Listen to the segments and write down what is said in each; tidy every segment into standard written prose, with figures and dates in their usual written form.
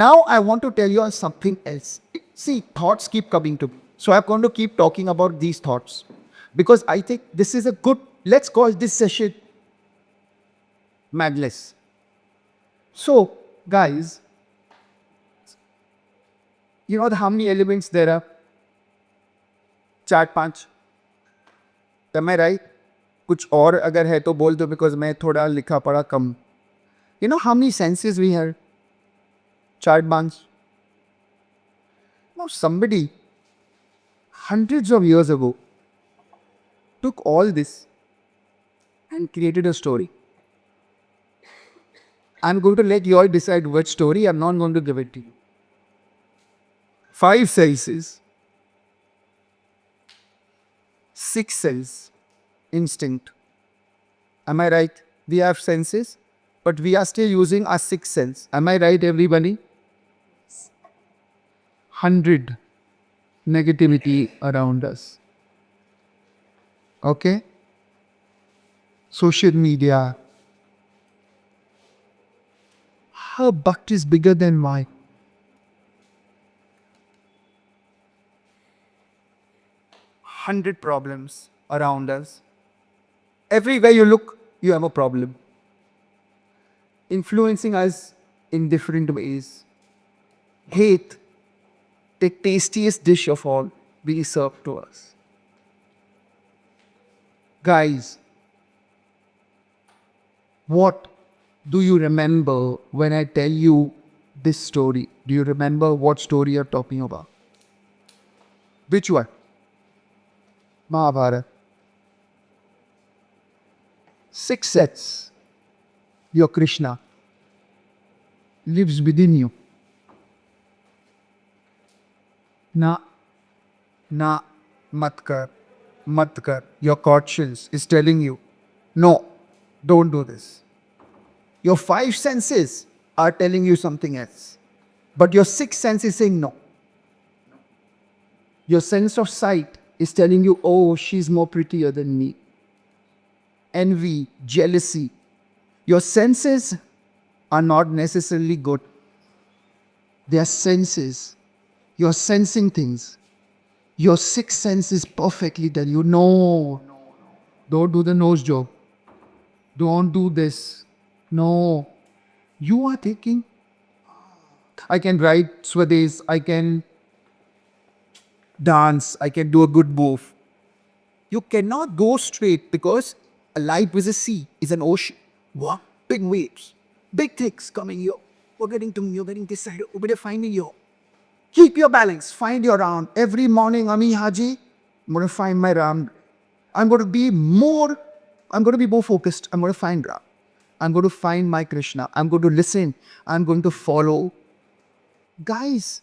Now I want to tell you something else. See, thoughts keep coming to me. So I'm going to keep talking about these thoughts. Because I think this is a good, let's call this session madness. So, guys, you know how many elements there are? 4 5. Am I right? कुछ और अगर है तो बोल दो because मैं थोड़ा लिखा पढ़ा कम. You know how many senses we have? 4 5. Now somebody hundreds of years ago took all this and created a story. I'm going to let you all decide which story. I'm not going to give it to you. 5 senses, 6 sense, instinct. Am I right? We have senses, but we are still using our 6th sense. Am I right, everybody? 100 negativity around us. Okay? Social media. Her butt is bigger than mine. 100 problems around us. Everywhere you look, you have a problem. Influencing us in different ways. Hate, the tastiest dish of all, be served to us. Guys, what do you remember when I tell you this story? Do you remember what story you're talking about? Which one? Mahabharata. 6 sets. Your Krishna lives within you. Na, mat kar, mat kar. Your conscience is telling you, no, don't do this. Your 5 senses are telling you something else. But your 6th sense is saying no. Your sense of sight is telling you, oh, she's more prettier than me. Envy, jealousy. Your senses are not necessarily good. They are senses. You're sensing things. Your 6th sense is perfectly tell you, no, don't do the nose job. Don't do this. No. You are thinking, I can write Swades, I can dance, I can do a good move. You cannot go straight because a light with a sea is an ocean. What? Big waves, big things coming here. We're getting to me, you're getting this side, we're finding you. Keep your balance, find your round. Every morning, Amin Hajee, I'm going to find my round. I'm going to be more focused. I'm going to find round. I'm going to find my Krishna. I'm going to listen. I'm going to follow. Guys,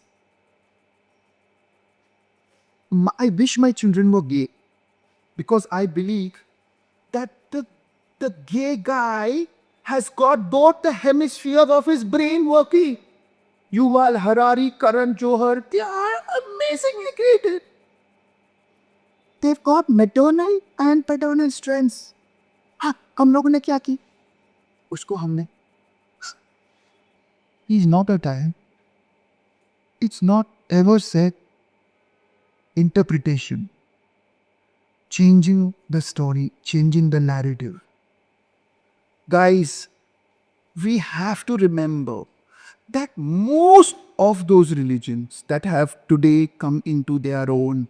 I wish my children were gay because I believe that the gay guy has got both the hemispheres of his brain working. Yuval Harari, Karan Johar, they are amazingly creative. They've got maternal and paternal strengths. हाँ, हम लोगों ने क्या की? उसको हमने. He's not a time. It's not ever said. Interpretation. Changing the story, changing the narrative. Guys, we have to remember that most of those religions that have today come into their own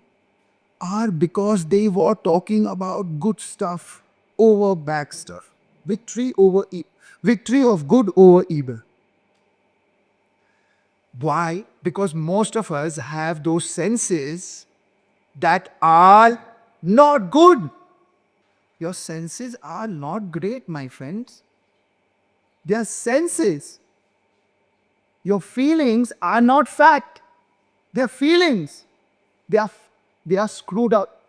are because they were talking about good stuff over bad stuff. Victory of good over evil. Why? Because most of us have those senses that are not good. Your senses are not great, my friends. They are senses. Your feelings are not fact. They are feelings. They are screwed up.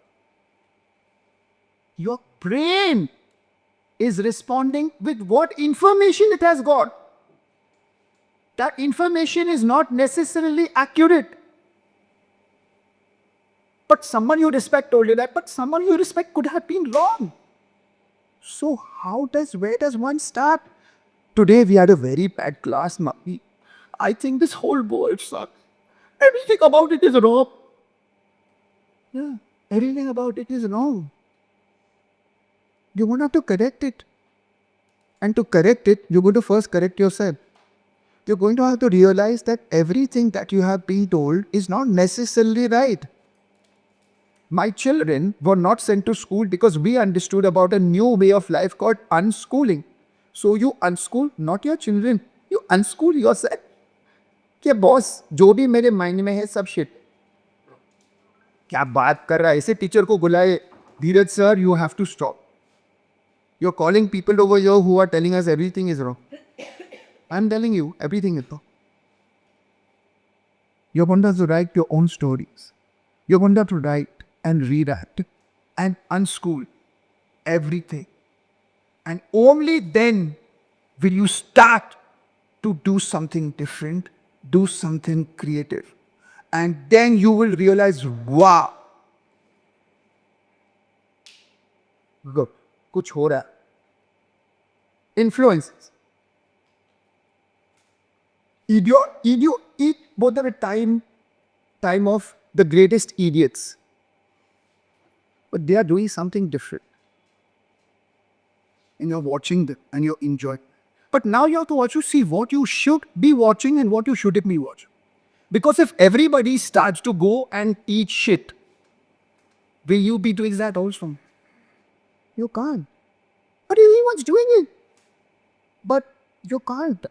Your brain is responding with what information it has got. That information is not necessarily accurate. But someone you respect told you that, but someone you respect could have been wrong. So where does one start? Today we had a very bad class, Mummy. I think this whole world sucks. Everything about it is wrong. Yeah, everything about it is wrong. You won't have to correct it. And to correct it, you're going to first correct yourself. You're going to have to realize that everything that you have been told is not necessarily right. My children were not sent to school because we understood about a new way of life called unschooling. So you unschool not your children, you unschool yourself. कि boss जो भी मेरे mind में है सब shit क्या बात कर रहा है ऐसे टीचर को बुलाए Dheeraj sir you have to stop you are calling people over here who are telling us everything is wrong I am telling you everything is wrong you want to write your own stories you want to write and rewrite and unschool everything and only then will you start to do something different, do something creative. And then you will realize, wow, look, kuch ho raha. Influences. Idiot, both are a time of the greatest idiots. But they are doing something different. And you're watching them and you're enjoying. But now you have to also see what you should be watching and what you shouldn't be watching. Because if everybody starts to go and eat shit, will you be doing that also? You can't. But everyone's doing it. But you can't.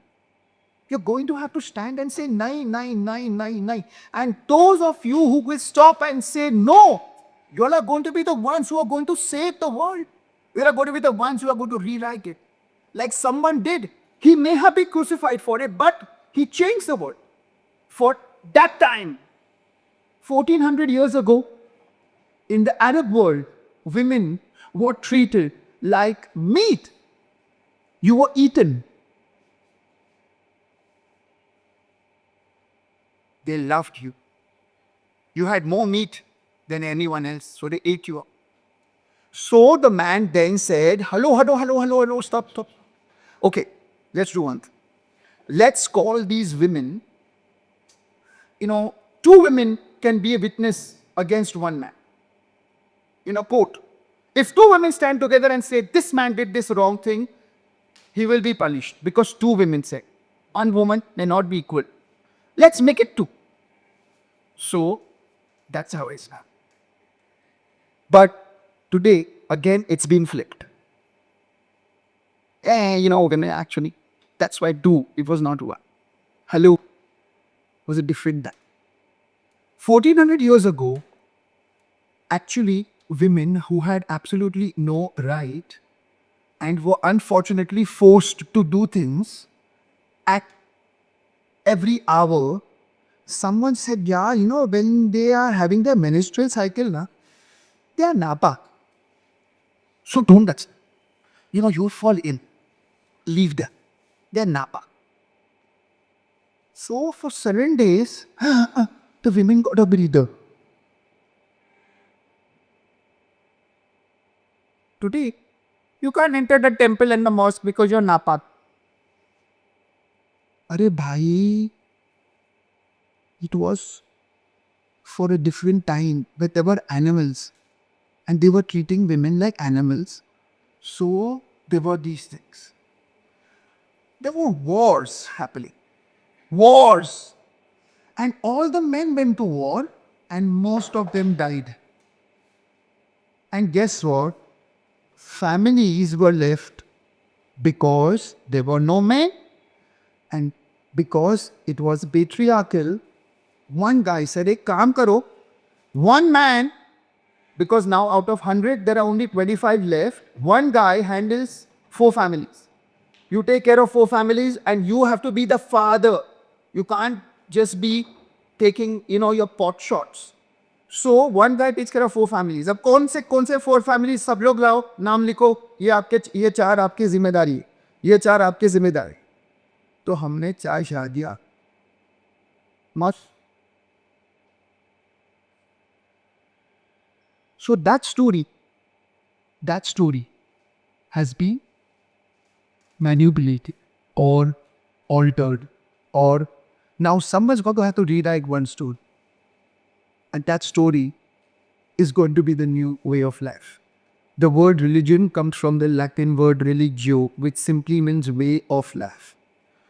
You're going to have to stand and say, nine, nine, nine, nine, nine. And those of you who will stop and say no, you all are going to be the ones who are going to save the world. You are going to be the ones who are going to rewrite it. Like someone did. He may have been crucified for it, but he changed the world. For that time, 1400 years ago, in the Arab world, women were treated like meat. You were eaten. They loved you. You had more meat than anyone else, so they ate you up. So the man then said, hello, stop. Okay, let's do one thing. Let's call these women, two women can be a witness against one man. In a court. If two women stand together and say, this man did this wrong thing, he will be punished because two women said. One woman may not be equal. Let's make it two. So, that's how it's now. But today, again, it's been flipped. Women actually, that's why it was not one. Hello was a different time. 1400 years ago, actually, women who had absolutely no right and were unfortunately forced to do things at every hour, someone said, when they are having their menstrual cycle, they are napa. So don't touch them. You'll fall in. Leave them. They're napa. So for 7 days, the women got a breather. Today, you can't enter the temple and the mosque because you're napa. Arey bhai, it was for a different time where there were animals and they were treating women like animals. So there were these things. There were wars happening. Wars. And all the men went to war and most of them died. And guess what? Families were left because there were no men and because it was patriarchal. One guy said, "Ek kaam karo." One man, because now out of 100 there are only 25 left, one guy handles 4 families. You take care of 4 families and you have to be the father. You can't just be taking, your pot shots. So one guy takes care of 4 families. अब कौन से 4 families सब लोग लाओ, नाम लिखो, ये 4 आपकी जिम्मेदारी, ये 4 आपकी जिम्मेदारी. तो हमने 4 शादियां. मस्त. So that story has been manipulated or altered or Now someone's going to have to rewrite one story. And that story is going to be the new way of life. The word religion comes from the Latin word religio, which simply means way of life.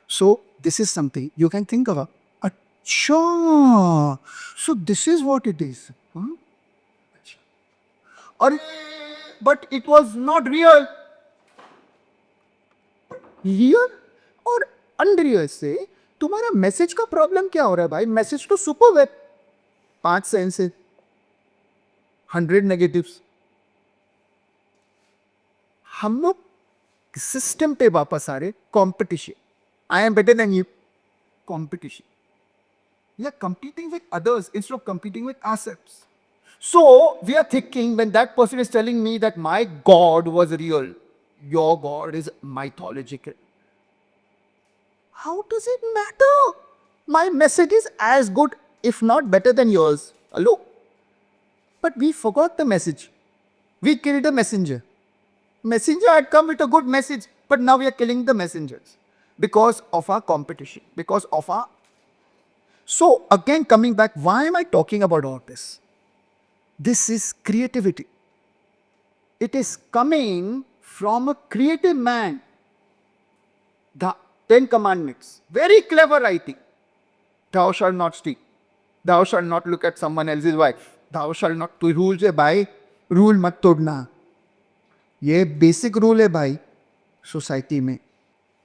So this is something you can think about. Acha. So this is what it is. Huh? Arre, but it was not real. Real और unreal से तुम्हारा message का problem क्या हो रहा है भाई? Message तो सुपर है. 5 सेंसेस, 100 नेगेटिव्स. हम लोग सिस्टम पे वापस आ रहे. Competition. I am better than you. Competition. We are competing with others instead of competing with ourselves. So we are thinking when that person is telling me that my God was real, your God is mythological. How does it matter? My message is as good, if not better than yours. Hello? But we forgot the message. We killed the messenger. Messenger had come with a good message, but now we are killing the messengers because of our competition, because of our... So again, coming back, why am I talking about all this? This is creativity. It is coming from a creative man. The 10 Commandments. Very clever writing. Thou shalt not steal. Thou shalt not look at someone else's wife. Thou shalt not... तो rule है भाई, rule मत तोड़ना. ये basic rule है भाई society में.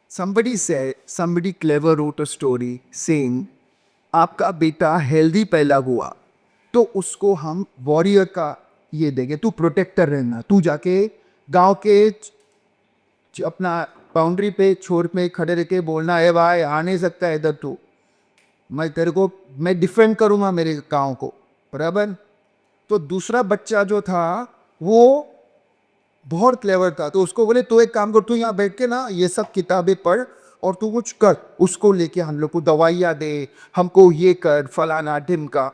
Somebody clever wrote a story saying, आपका बेटा हेल्दी पैदा हुआ तो उसको हम वॉरियर का ये देंगे, तू प्रोटेक्टर रहना, तू जाके गांव के अपना बाउंड्री पे छोर में खड़े रह के बोलना है भाई आ नहीं सकता है इधर, तू मैं तेरे को मैं डिफेंड करूँगा मेरे गांव को, बराबर. तो दूसरा बच्चा जो था वो बहुत क्लेवर था, तो उसको बोले तू एक काम कर, तू यहाँ बैठ के ना ये सब किताबें पढ़ और तू कुछ कर. उसको लेके हम लोग को दवाइयाँ दे, हमको ये कर, फलाना ढिमका.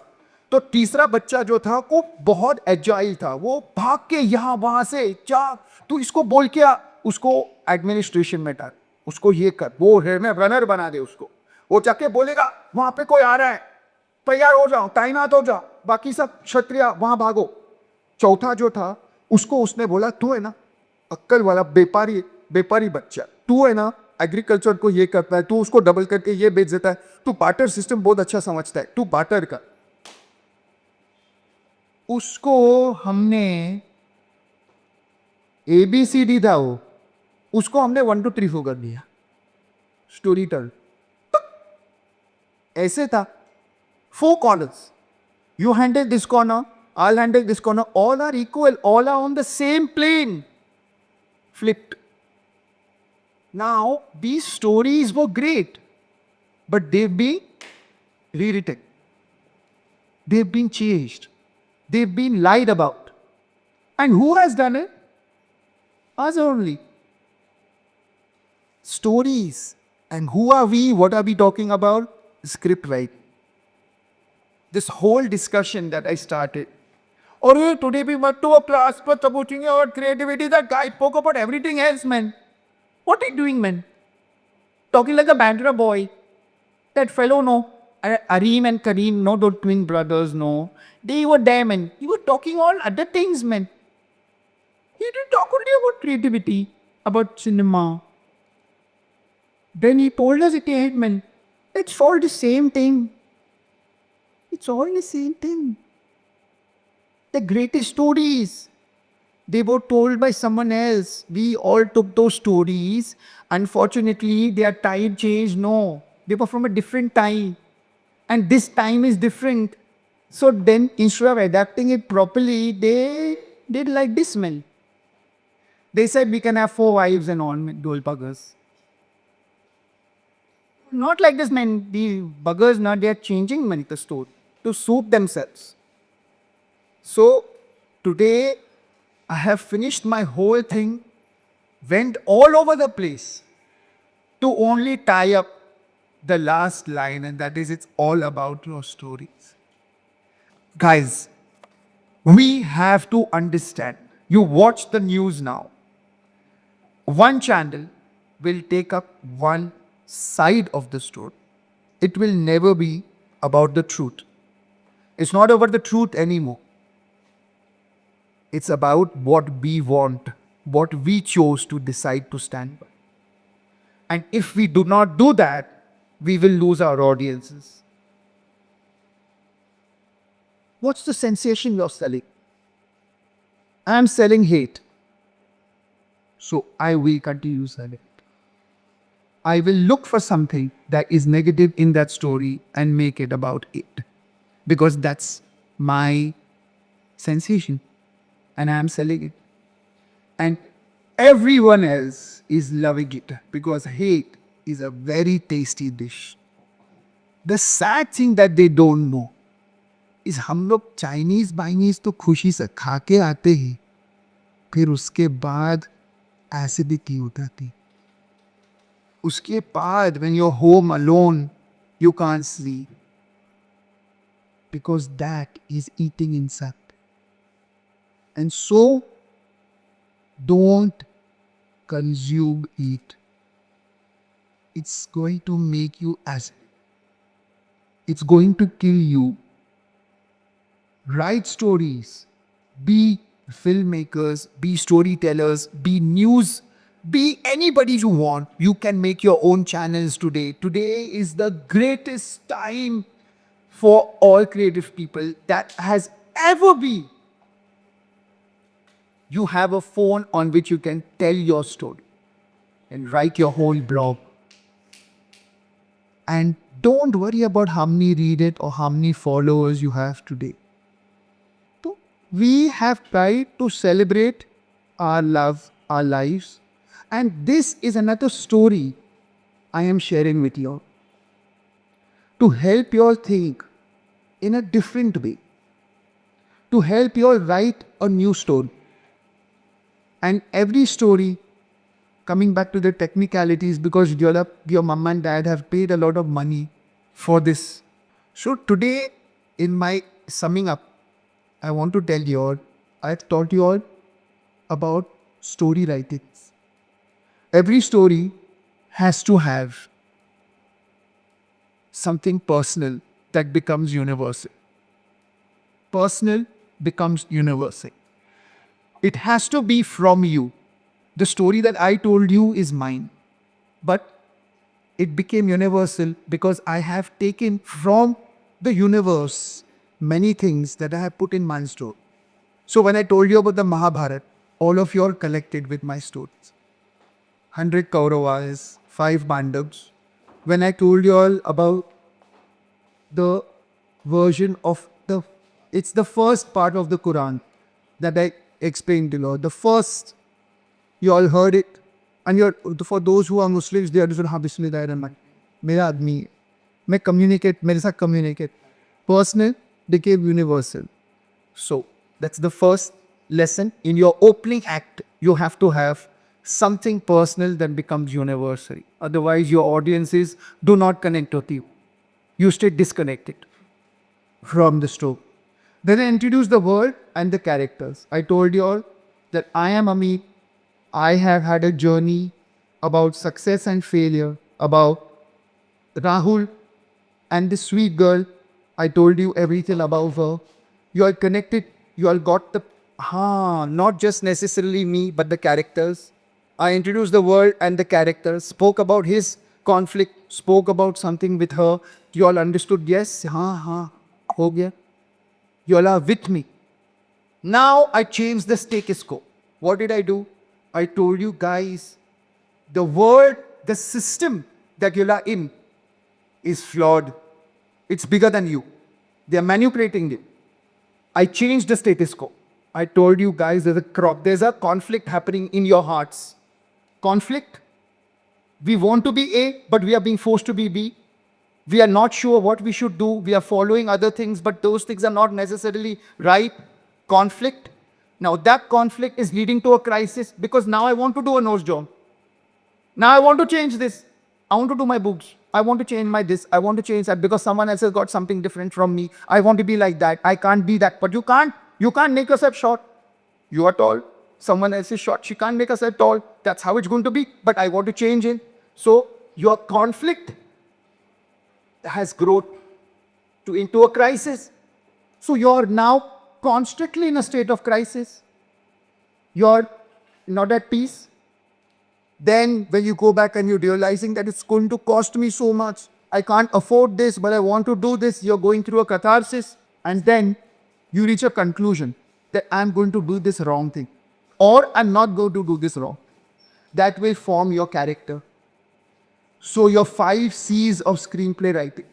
तो तीसरा बच्चा जो था वो बहुत एजाइल था, वो भाग के यहाँ वहाँ से जा, तू इसको बोल के आ, उसको एडमिनिस्ट्रेशन में डाल, उसको ये कर, वो रनर बना दे उसको. वो जाके बोलेगा वहाँ पे कोई आ रहा है, तैयार हो जाओ, तैनात हो जाओ, बाकी सब क्षत्रिय वहाँ भागो. चौथा जो था उसको उसने बोला तू है ना अक्कल वाला बेपारी बच्चा, तू है ना एग्रीकल्चर को ये करता है, तू उसको डबल करके ये बेच देता है, तू बार्टर सिस्टम बहुत अच्छा समझता है, तू बार्टर कर. उसको हमने ABCD था वो, उसको हमने 1 2 3 4 कर दिया. स्टोरी टेल ऐसे था. 4 corners. You handle this corner, I'll handle this corner. All are equal. All are on the same plane. Flipped. Now, these stories were great, but they've been rewritten. They've been changed. They've been lied about. And who has done it? Us only. Stories. And who are we? What are we talking about? Script writing. This whole discussion that I started. Or today we went to a class for supporting our creativity. That guy spoke about everything else, man. What are you doing, man? Talking like a Bandra boy. That fellow, no. Arim and Kareem, no, those twin brothers, no. They were there, man. You were talking all other things, man. He didn't talk only about creativity, about cinema. Then he told us at the end, man, it's all the same thing. It's all the same thing. The greatest stories, they were told by someone else. We all took those stories. Unfortunately, their time changed. No, they were from a different time. And this time is different. So then, instead of adapting it properly, they did like this, man. They said we can have 4 wives and all, dole buggers. Not like this, man. The buggers now, they are changing, man, the story to suit themselves. So today, I have finished my whole thing, went all over the place to only tie up the last line, and that is, it's all about your stories. Guys, we have to understand. You watch the news now. One channel will take up one side of the story. It will never be about the truth. It's not about the truth anymore. It's about what we want, what we chose to decide to stand by. And if we do not do that, we will lose our audiences. What's the sensation you're selling? I'm selling hate. So I will continue selling it. I will look for something that is negative in that story and make it about it. Because that's my sensation. And I'm selling it. And everyone else is loving it because hate is a very tasty dish. The sad thing that they don't know is हम लोग Chinese बाइनीज तो खुशी से खा के आते ही फिर उसके बाद एसिडिटी होता थी. उसके बाद when you're home alone you can't sleep because that is eating inside. And so don't consume it. It's going to make you acid. It's going to kill you. Write stories. Be filmmakers, be storytellers, be news, be anybody you want. You can make your own channels today. Today is the greatest time for all creative people that has ever been. You have a phone on which you can tell your story and write your whole blog. And don't worry about how many read it or how many followers you have today. So we have tried to celebrate our love, our lives. And this is another story I am sharing with you to help you all think in a different way, to help you all write a new story. And every story, coming back to the technicalities, because your mom and dad have paid a lot of money for this. So today, in my summing up, I want to tell you all, I've taught you all about story writing. Every story has to have something personal that becomes universal. Personal becomes universal. It has to be from you. The story that I told you is mine. But it became universal because I have taken from the universe many things that I have put in my story. So when I told you about the Mahabharata, all of you are collected with my stories. 100 Kauravas, 5 Pandavas. When I told you all about the version of it's the first part of the Quran that I explained to you all. The first, you all heard it. And for those who are Muslims, they understood, हाँ बिस्मिल्लाहिर्रहमान मेरा आदमी है. मैं communicate, मेरे साथ communicate. Personal became universal. So that's the first lesson. In your opening act, you have to have something personal that becomes universal. Otherwise, your audiences do not connect with you. You stay disconnected from the story. Then I introduced the world and the characters. I told you all that I am Amit. I have had a journey about success and failure, about Rahul and this sweet girl. I told you everything about her. You are connected. You all got the, not just necessarily me, but the characters. I introduced the world and the characters, spoke about his conflict, spoke about something with her. You all understood, yes, ho gaya. You all are with me. Now I changed the status quo. What did I do? I told you guys, the world, the system that you are in is flawed. It's bigger than you. They are manipulating it. I changed the status quo. I told you guys there's a conflict happening in your hearts. Conflict. We want to be A, but we are being forced to be B. We are not sure what we should do. We are following other things, but those things are not necessarily right. Conflict. Now that conflict is leading to a crisis because now I want to do a nose job. Now I want to change this. I want to do my boobs. I want to change my this. I want to change that because someone else has got something different from me. I want to be like that. I can't be that. But you can't. You can't make yourself short. You are tall. Someone else is short. She can't make herself tall. That's how it's going to be. But I want to change it. So your conflict has grown into a crisis. So you're now constantly in a state of crisis. You're not at peace. Then when you go back and you're realizing that it's going to cost me so much, I can't afford this, but I want to do this, you're going through a catharsis. And then you reach a conclusion that I'm going to do this wrong thing, or I'm not going to do this wrong. That will form your character. So your 5 C's of screenplay writing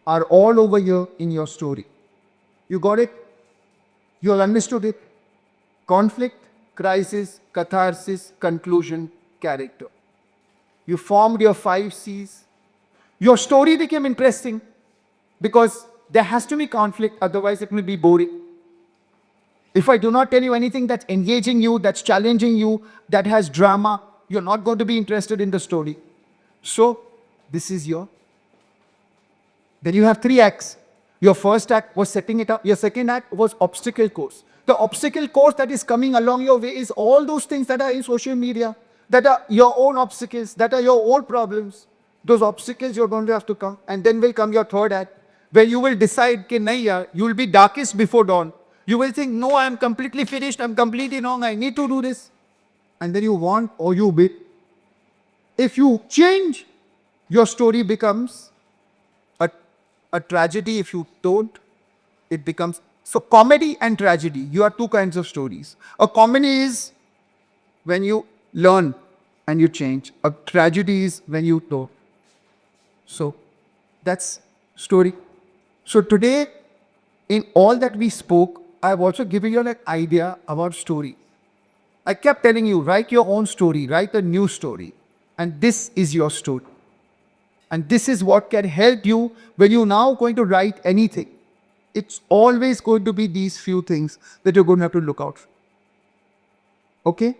are all over here in your story. You got it? You all understood it? Conflict, crisis, catharsis, conclusion, character. You formed your 5 C's. Your story became interesting because there has to be conflict, otherwise it will be boring. If I do not tell you anything that's engaging you, that's challenging you, that has drama, you're not going to be interested in the story. So, this is your. Then you have 3 acts. Your first act was setting it up. Your second act was obstacle course. The obstacle course that is coming along your way is all those things that are in social media, that are your own obstacles, that are your own problems. Those obstacles you're going to have to come. And then will come your third act, where you will decide, कि नहीं यार, you will be darkest before dawn. You will think, no, I'm completely finished, I'm completely wrong, I need to do this. And then you want or you will. If you change, your story becomes a tragedy. If you don't, it becomes. So comedy and tragedy, you are 2 kinds of stories. A comedy is when you learn and you change. A tragedy is when you don't. So that's story. So today, in all that we spoke, I've also given you an idea about story. I kept telling you, write your own story, write a new story. And this is your story. And this is what can help you when you're now going to write anything. It's always going to be these few things that you're going to have to look out for. Okay?